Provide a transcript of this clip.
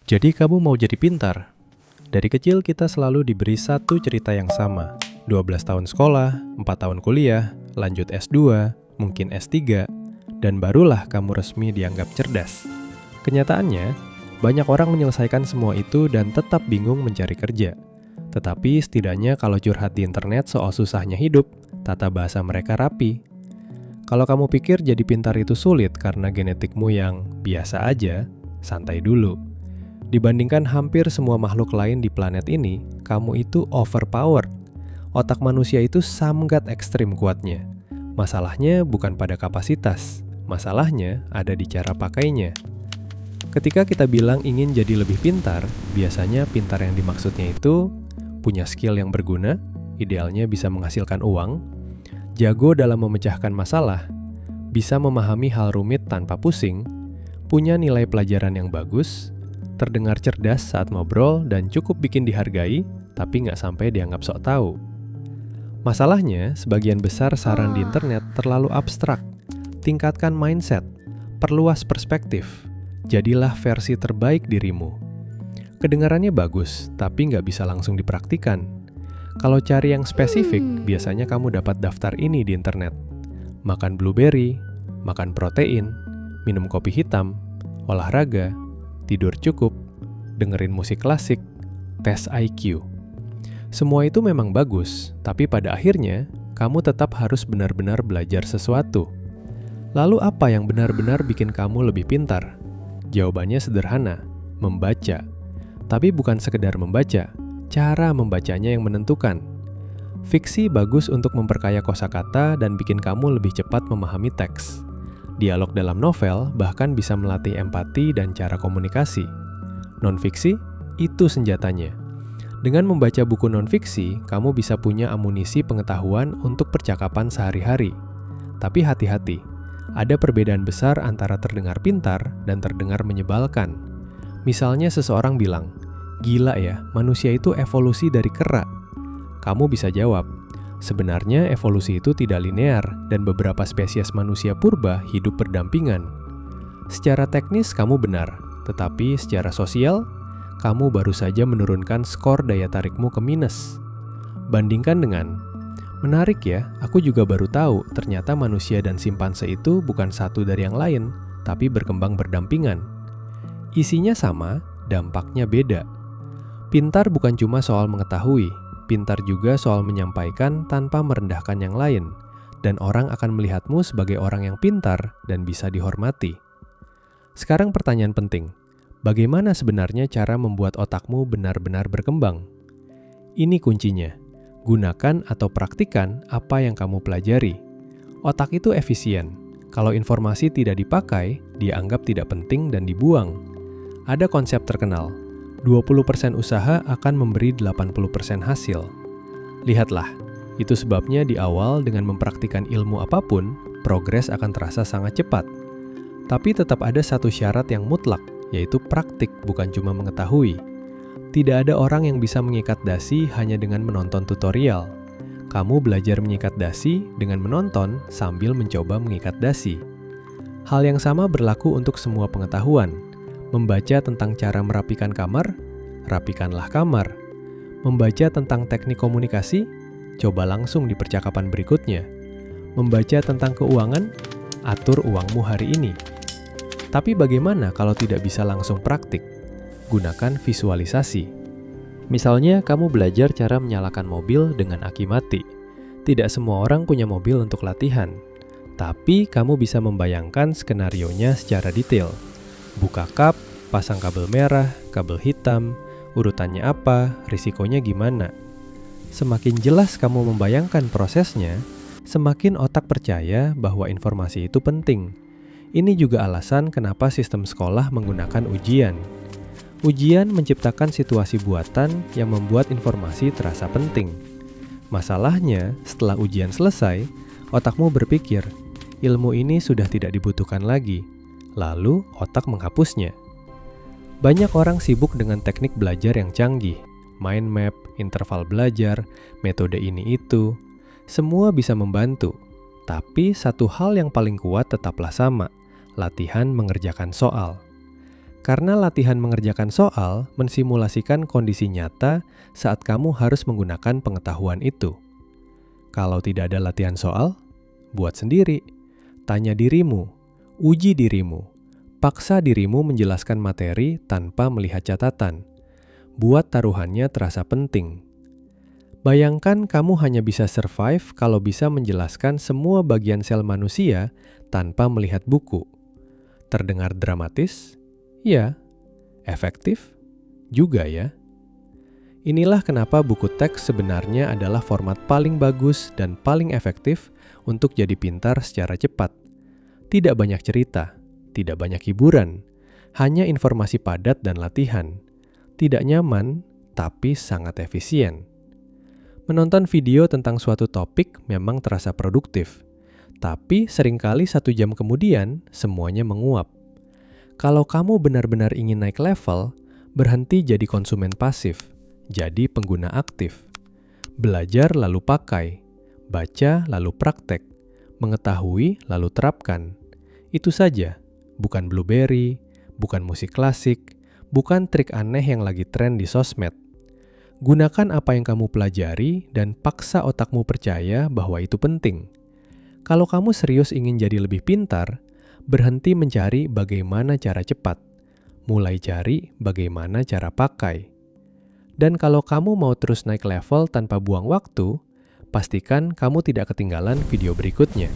Jadi kamu mau jadi pintar? Dari kecil kita selalu diberi satu cerita yang sama. 12 tahun sekolah, 4 tahun kuliah, lanjut S2, mungkin S3, dan barulah kamu resmi dianggap cerdas. Kenyataannya, banyak orang menyelesaikan semua itu dan tetap bingung mencari kerja. Tetapi setidaknya kalau curhat di internet soal susahnya hidup, tata bahasa mereka rapi. Kalau kamu pikir jadi pintar itu sulit karena genetikmu yang biasa aja, santai dulu. Dibandingkan hampir semua makhluk lain di planet ini, kamu itu overpowered. Otak manusia itu sangat ekstrim kuatnya. Masalahnya bukan pada kapasitas, masalahnya ada di cara pakainya. Ketika kita bilang ingin jadi lebih pintar, biasanya pintar yang dimaksudnya itu punya skill yang berguna, idealnya bisa menghasilkan uang, jago dalam memecahkan masalah, bisa memahami hal rumit tanpa pusing, punya nilai pelajaran yang bagus, terdengar cerdas saat ngobrol dan cukup bikin dihargai, tapi nggak sampai dianggap sok tahu. Masalahnya, sebagian besar saran di internet terlalu abstrak. Tingkatkan mindset, perluas perspektif, jadilah versi terbaik dirimu. Kedengarannya bagus, tapi nggak bisa langsung dipraktikan. Kalau cari yang spesifik, biasanya kamu dapat daftar ini di internet. Makan blueberry, makan protein, minum kopi hitam, olahraga, tidur cukup, dengerin musik klasik, tes IQ. Semua itu memang bagus, tapi pada akhirnya, kamu tetap harus benar-benar belajar sesuatu. Lalu apa yang benar-benar bikin kamu lebih pintar? Jawabannya sederhana, membaca. Tapi bukan sekedar membaca, cara membacanya yang menentukan. Fiksi bagus untuk memperkaya kosakata dan bikin kamu lebih cepat memahami teks. Dialog dalam novel bahkan bisa melatih empati dan cara komunikasi. Non-fiksi, itu senjatanya. Dengan membaca buku non-fiksi, kamu bisa punya amunisi pengetahuan untuk percakapan sehari-hari. Tapi hati-hati, ada perbedaan besar antara terdengar pintar dan terdengar menyebalkan. Misalnya seseorang bilang, "Gila ya, manusia itu evolusi dari kera." Kamu bisa jawab, sebenarnya evolusi itu tidak linear dan beberapa spesies manusia purba hidup berdampingan. Secara teknis kamu benar, tetapi secara sosial, kamu baru saja menurunkan skor daya tarikmu ke minus. Bandingkan dengan, menarik ya, aku juga baru tahu ternyata manusia dan simpanse itu bukan satu dari yang lain, tapi berkembang berdampingan. Isinya sama, dampaknya beda. Pintar bukan cuma soal mengetahui, pintar juga soal menyampaikan tanpa merendahkan yang lain, dan orang akan melihatmu sebagai orang yang pintar dan bisa dihormati. Sekarang pertanyaan penting, bagaimana sebenarnya cara membuat otakmu benar-benar berkembang? Ini kuncinya, gunakan atau praktikan apa yang kamu pelajari. Otak itu efisien, kalau informasi tidak dipakai, dianggap tidak penting dan dibuang. Ada konsep terkenal, 20% usaha akan memberi 80% hasil. Lihatlah, itu sebabnya di awal dengan mempraktikkan ilmu apapun, progres akan terasa sangat cepat. Tapi tetap ada satu syarat yang mutlak, yaitu praktik bukan cuma mengetahui. Tidak ada orang yang bisa mengikat dasi hanya dengan menonton tutorial. Kamu belajar mengikat dasi dengan menonton sambil mencoba mengikat dasi. Hal yang sama berlaku untuk semua pengetahuan. Membaca tentang cara merapikan kamar, rapikanlah kamar. Membaca tentang teknik komunikasi, coba langsung di percakapan berikutnya. Membaca tentang keuangan, atur uangmu hari ini. Tapi bagaimana kalau tidak bisa langsung praktik? Gunakan visualisasi. Misalnya, kamu belajar cara menyalakan mobil dengan aki mati. Tidak semua orang punya mobil untuk latihan. Tapi kamu bisa membayangkan skenarionya secara detail. Buka kap, pasang kabel merah, kabel hitam, urutannya apa, risikonya gimana. Semakin jelas kamu membayangkan prosesnya, semakin otak percaya bahwa informasi itu penting. Ini juga alasan kenapa sistem sekolah menggunakan ujian. Ujian menciptakan situasi buatan yang membuat informasi terasa penting. Masalahnya, setelah ujian selesai, otakmu berpikir, ilmu ini sudah tidak dibutuhkan lagi. Lalu, otak menghapusnya. Banyak orang sibuk dengan teknik belajar yang canggih. Mind map, interval belajar, metode ini itu. Semua bisa membantu. Tapi satu hal yang paling kuat tetaplah sama, latihan mengerjakan soal. Karena latihan mengerjakan soal mensimulasikan kondisi nyata saat kamu harus menggunakan pengetahuan itu. Kalau tidak ada latihan soal, buat sendiri. Tanya dirimu, uji dirimu, paksa dirimu menjelaskan materi tanpa melihat catatan. Buat taruhannya terasa penting. Bayangkan kamu hanya bisa survive kalau bisa menjelaskan semua bagian sel manusia tanpa melihat buku. Terdengar dramatis? Ya. Efektif? Juga ya. Inilah kenapa buku teks sebenarnya adalah format paling bagus dan paling efektif untuk jadi pintar secara cepat. Tidak banyak cerita, tidak banyak hiburan, hanya informasi padat dan latihan. Tidak nyaman, tapi sangat efisien. Menonton video tentang suatu topik memang terasa produktif, tapi seringkali 1 jam kemudian semuanya menguap. Kalau kamu benar-benar ingin naik level, berhenti jadi konsumen pasif, jadi pengguna aktif. Belajar lalu pakai, baca lalu praktek, mengetahui lalu terapkan. Itu saja, bukan Blueberry, bukan musik klasik, bukan trik aneh yang lagi tren di sosmed. Gunakan apa yang kamu pelajari dan paksa otakmu percaya bahwa itu penting. Kalau kamu serius ingin jadi lebih pintar, berhenti mencari bagaimana cara cepat, mulai cari bagaimana cara pakai. Dan kalau kamu mau terus naik level tanpa buang waktu, pastikan kamu tidak ketinggalan video berikutnya.